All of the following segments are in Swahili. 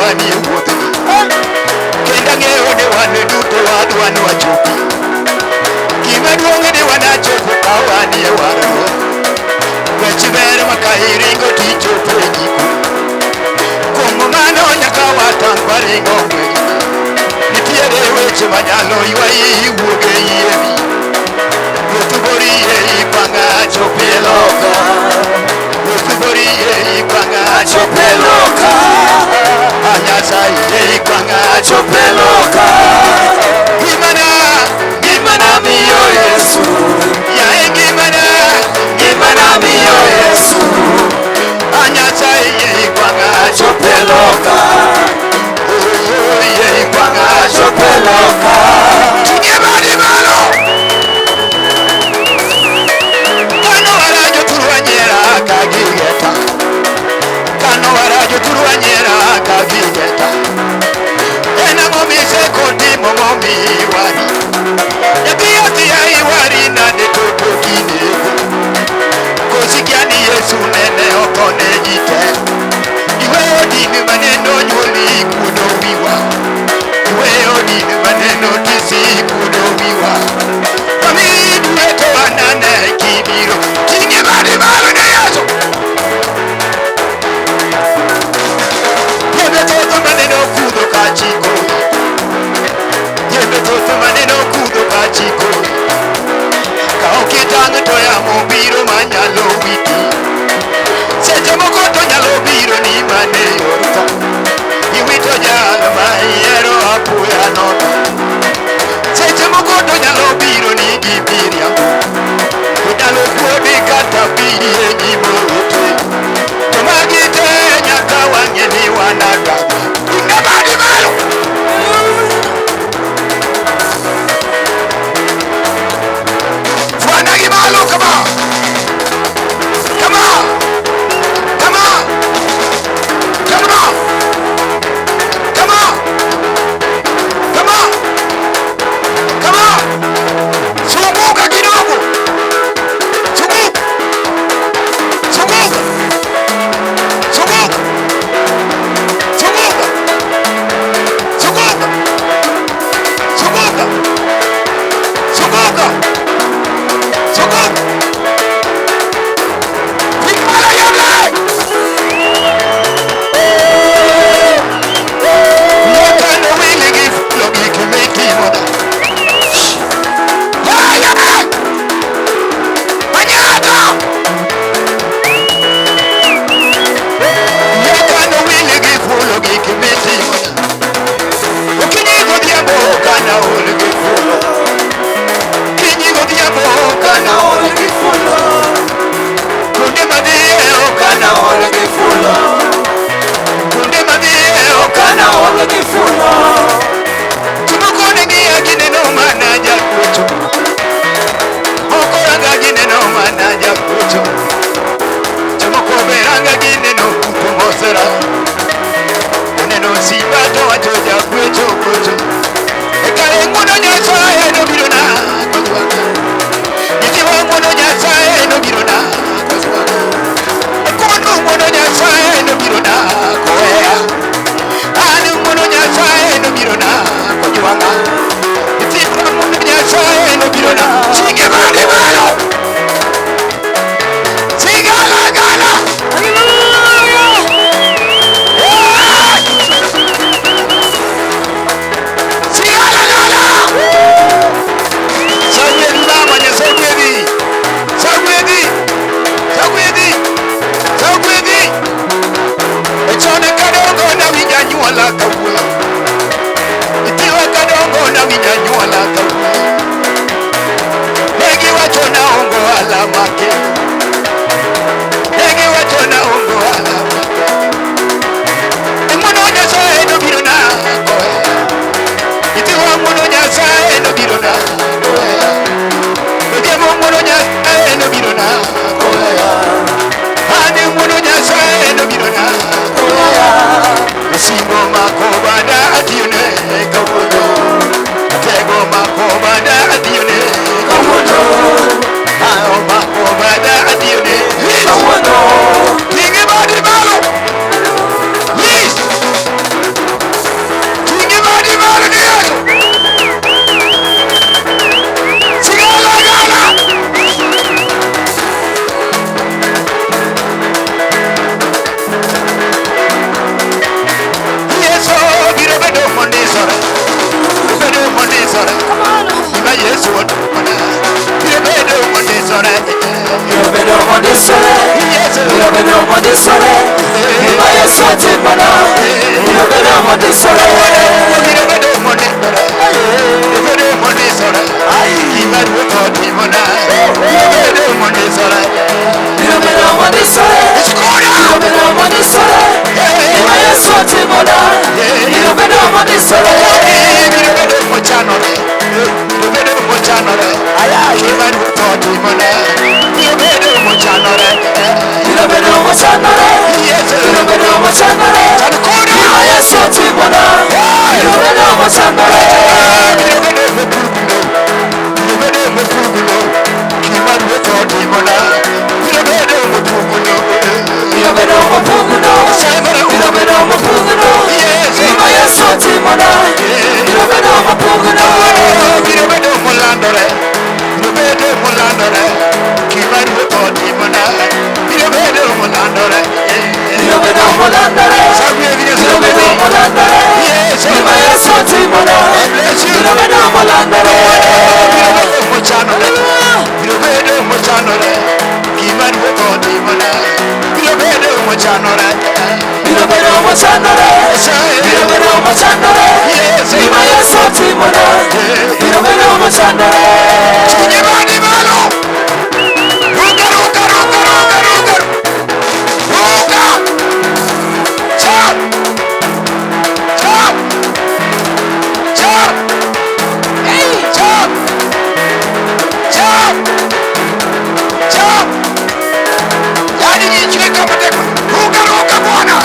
wanie wuoth kenda ng'eyo ni wan duto wadwa ni wachopi gima duong' ni wanachopo ka wanie warruok wech ber ma ka iringo tichopo e giko kuom mano nyaka watang' waringo ng'wegi nitiere weche manyalo ywayi wuoge yiewi wuoth borie ikwang'a chope loka wuoth borie ikwang'a chope loka Nyasaye ikwang'a chope loka gimana miyo Yesu yae gimana miyo Yesu Nyasaye ikwang'a chope loka ikwang'a chope loka Gimani malo kano warajo turwanyera kagigeta kano warajo turwanyera kagigeta ena momise kondimo momiwani yabiyathia iwari nade toto kinego kosikiani Yesu nene okone jite iweyo dini maneno nyuoli kuno wiwa iweyo dini maneno tisi kuno wiwa mamidu eto anane kibiro tinge mani malo ne Yesu yebe toto maneno kudo kachiko yebe toto maneno kudo kachiko ka okitang' to yamo biro manyalo witi seche moko to nyalo biro ni mane yorta iwito jal ma iero apuya nono seche moko to nyalo biro ni gimiriambo to nyalo kuodi kata biri e gimorote to magi te nyaka wang'e ni wanadaga ing'emani malo fwanagi malo kama come on come on come on come on come on come on zunguka kidogo zunguka zunguka zunguka zunguka zunguka zunguka zunguka zunguka Fikmala yamle Yakano wili gifulo gikimeki moda Yaya Manyata Yakano wili gifulo gikimeki moda Ukinyigo diambo kana uli gifulo Kinyigo diambo kana uli gifulo Kunde madie okana uli gifulo Kunde madie okana uli gifulo Tumukone ngia gineno manaja kucho Mokoranga gineno manaja kucho Tumukoberanga gineno kupumosera Uneno sibato wachoja kucho kucho Ekale nguno Nyasaye no birona kozwaka Nitiwa nguno Nyasaye no birona kozwaka Kono nguno Nyasaye no birona koea Ani nguno Nyasaye no birona kozwaka Nitiwa nguno Nyasaye no birona Chinge mani malo Sigala gala Sigala gala Sagwedi namanya sagwedi Sagwedi Sagwedi Sagwedi Echone kadongo na winyanyuala kawula Itiwa kadongo na winyanyuala kawula Negi wachona ongo alamake Negi wachona ongo alamake Emono Nyasaye no biro na koea Itiwa mono Nyasaye no biro na koea Odiemo mono Nyasaye no biro na koea Ani mono Nyasaye no biro na koea Singo makobada adione kawono Tego makobada adione kawono Ao makobada molandare, biro bedo molandare, gima Yesu timona, biro bedo molandare, biro bedo mochanore, gima Ruoth otimona, biro bedo mochanore, biro bedo mochanore, biro bedo mochanore, gima Yesu timona, biro bedo mochanore. Nyamani malo, ruka, ruka, ruka, ruka, ruka, ruka, chop, chop, chop, hey, chop, chop, chop. Yani nichweka mateko, ruka, ruka bwana.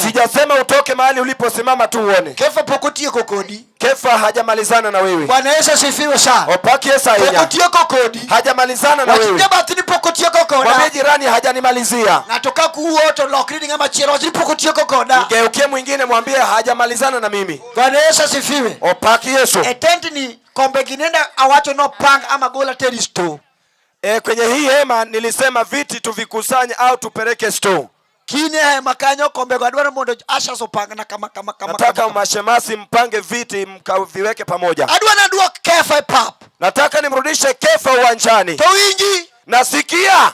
Sijasema utoke mahali uliposimama tu uone. Kefa pokotie kokodi. Kefa hajamalizana na wewe. Bwana Yesu asifiwe sana. Opaki Yesu ainya. Pokotie kokodi. Hajamalizana na wewe. Wajibia batini pokotie kokoda. Mwambie jirani hajanimalizia. Natoka kuoto lock reading ama chero wajibia pokotie kokoda. Ngeukie mwingine mwambie hajamalizana na mimi. Bwana Yesu asifiwe. Opaki Yesu. Etenti ni kombe ginenda awacho no pang ama gola teristo. Kwenye hii hema nilisema viti tuvikusanye au tupeleke store. Kine hema kanyo kombe kwa adwana mondo asha sopanga na kama. Nataka mashemasi mpange viti mkaviweke pamoja. Adwana duwa Kefa pap. Nataka nimrudishe Kefa uwanjani. Tawingi. Nasikia.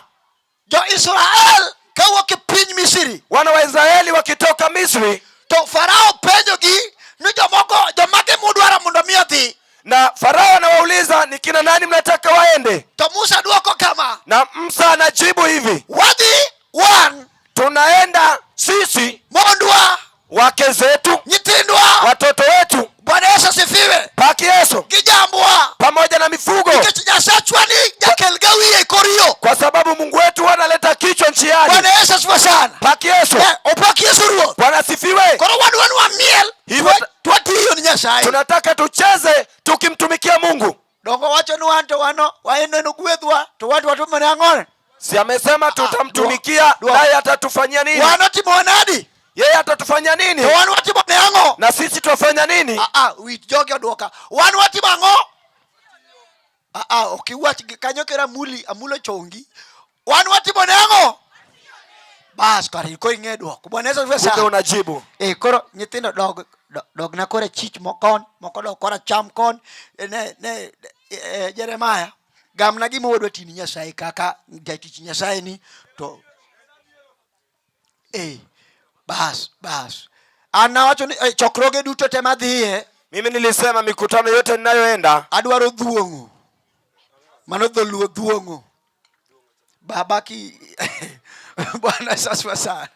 Jo Israel kawa kipinyi Misiri. Wana wa Israeli wakitoka Misri. To Farao penyo gi. Nijo moko jomake muduara mundomia thi. Na Farao anawauliza ni kina nani mnataka waende? To Musa duwako kama. Na Musa anajibu hivi. Wadi one. Tunaenda sisi Mondwa. Wake zetu. Nyitindwa. Watoto wetu. Bwana Yesu asifiwe. Paki Yesu. Kijambwa. Pamoja na mifugo. Kijasachwani jakelgawi ekorio. Kwa sababu Mungu wetu analeta kichwa njiani. Bwana Yesu asifiwe sana. Paki Yesu. Opaki Yesu ruo. Bwana asifiwe. Kono wanu wa miel. Hivyo tuatiyo ni Nyasaye. Tunataka tucheze tukimtumikia Mungu. Dongo wacho ni wanto wano waende nugwethwa to watu manangone. Si amesema tutamtumikia naye atatufanyia nini? Wano timonadi. Yeye atatufanyia nini? Wano timonango. Na sisi tutafanya nini? Joge odoka. Wano timango. Okiwa kanyokera muli amulo chongi. Wano timonango. Bas kari ko ingedwa. Bwana Yesu asifiwe sana. Unajibu. Koro nyithindo dog na kore chich mokon, moko dog kora cham kon ne Jeremiah. Gamna gima wadwa tini Nyasaye kaka jatich Nyasaye ni to bas. Anawacho ni chokroge duto te madhiye. Mimi nilisema mikutano yote ninayoenda adwaro dhuongo. Mano dholuo dhuongo. Babaki Bwana sasa sana.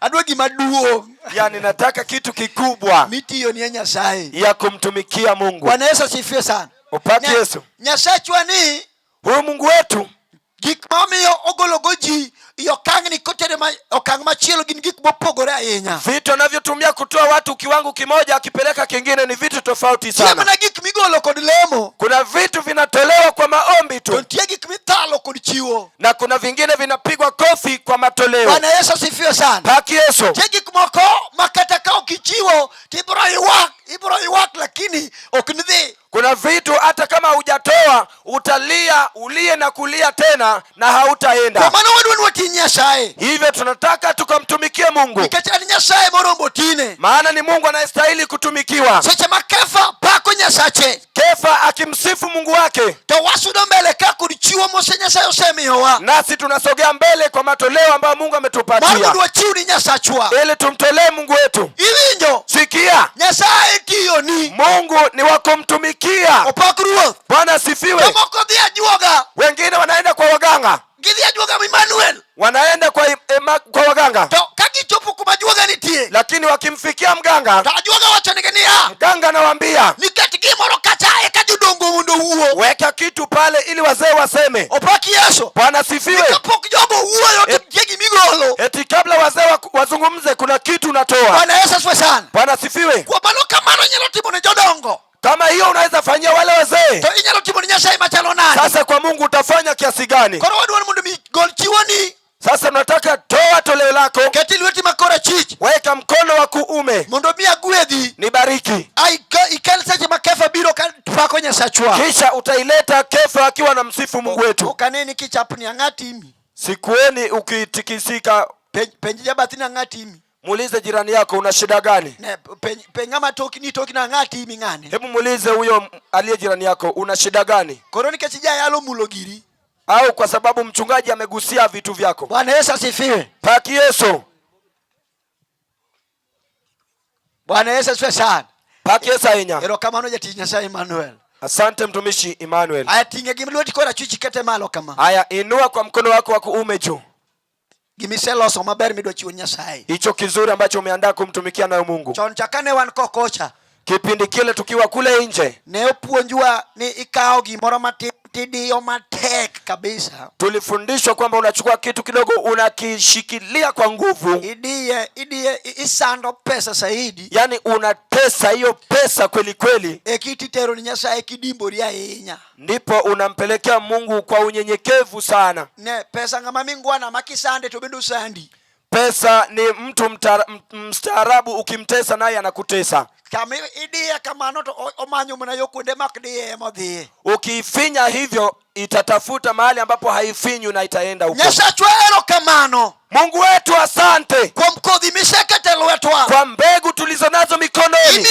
adwa gima duong'. Yani nataka kitu kikubwa mitiyo ni Nyasaye, ya kumtumikia Mungu. Bwana Yesu asifiwe sana. Upaki Yesu. Nyasachwa ni huyu Mungu wetu, gik mamiyo ogologoji yokang ni kotere okang machielo gin gik mopogore ahinya. Vitu anavyotumia kutoa watu kiwango kimoja akipeleka kingine ni vitu tofauti sana. Kuna gik migolo kod lemo. Kuna vitu vinatolewa kwa maombi tu. Kuna gik mitalo kod chiwo. Na kuna vingine vinapigwa kofi kwa matoleo. Bwana Yesu asifiwe sana. Paki Yesu. Gik moko makata ka ukichiwo ibro iwak lakini oknidhi. Kuna vitu hata kama hujatoa utalia, ulie na kulia tena na hautaenda. Kwa maana wadwan wati Nyasaye. Hivyo tunataka tukamtumikie Mungu. Nikachani Nyasaye morombo tine. Maana ni Mungu anayestahili kutumikiwa. Seche makefa pako Nyasache. Kefa akimsifu Mungu wake. To wasudo mbele ka kuchiwo mose Nyasaye osemiyowa. Nasi tunasogea mbele kwa matoleo ambayo Mungu ametupatia. Mungu wachiuni Nyasachwa. Ili tumtolee Mungu wetu. Iwinjo. Sikia. Nyasaye tiyo ni. Mungu ni wa kumtumikia. Opakruo. Bwana asifiwe. Moko dhia juoga. Wengine wanaenda kwa waganga. Gidhia juoga Emmanuel. Wanaenda kwa waganga. To kaki chopo kumajuoga nitie. Lakini wakimfikia mganga. Tajuoga wachonegenia. Mganga anawaambia. Nikatiki moro kachae kajudongo mundo huo. Weka kitu pale ili wazee waseme. Opaki Yesu. Bwana asifiwe. Nikapok jogo huo yote jegi migolo. Eti kabla wazee wazungumze kuna kitu unatoa. Bwana Yesu asifiwe sana. Bwana asifiwe. Kwa balo kamano nyalo timo ne jodongo. Kama hiyo unaweza fanyia wale wazee. To inyalo timo ni Nyasaye machalo nani? Sasa kwa Mungu utafanya kiasi gani? Koro wadwan mondo mi gol chiwoni. Sasa tunataka toa toleo lako. Keti lweti makora chich. Weka mkono wa kuume. Mondo mi agwedhi. Nibariki. Ikel seche makefa biro pako Nyasachwa. Kisha utaileta Kefa akiwa na msifu Mungu wetu. Ukaneni kichapni angatimi. Sikuoni ukitikisika. Penji jabathini angatimi. Muulize jirani yako una shida gani? Ne pengama toki na ngatimi ngane. Hebu muulize huyo aliye jirani yako una shida gani? Koroni kachija yalo mulogiri. Au kwa sababu mchungaji amegusia vitu vyako. Bwana Yesu asifiwe. Paki Yesu. Bwana Yesu asifiwe sana. Paki Yesu ainya. Ero kamano jati Nyasaye Emmanuel. Asante mtumishi Emmanuel. Aya tinge gimlweti kora chuchi kete malo kama. Aya inua kwa mkono wako wa kuume juu. Gimiseloso maber midwa chiwo Nyasaye. Hicho kizuri ambacho umeandaa kumtumikia nayo Mungu. Chon chakane wan kokocha. Kipindi kile tukiwa kule nje. Ne opuonjwa ni ikao gimoro matidiyo matek kabisa. Tulifundishwa kwamba unachukua kitu kidogo unakishikilia kwa nguvu. Idiye isando pesa saidi. Yani unatesa hiyo pesa kweli kweli. Ekititero ni Nyasaye kidimbori ahinya. Ndipo unampelekea Mungu kwa unyenyekevu sana. Ne pesa ngama mingwana makisande to bendo sandi. Pesa ni mtu mstaarabu ukimtesa naye anakutesa. Kama idiye kamano to omanyo mna yokunde makdiye modhi. Ukifinya hivyo itatafuta mahali ambapo haifinyu na itaenda huko. Nyasachwero kamano. Mungu wetu asante. Kwa mkodhi mishekete lwetwa. Kwa mbegu tulizonazo mikononi.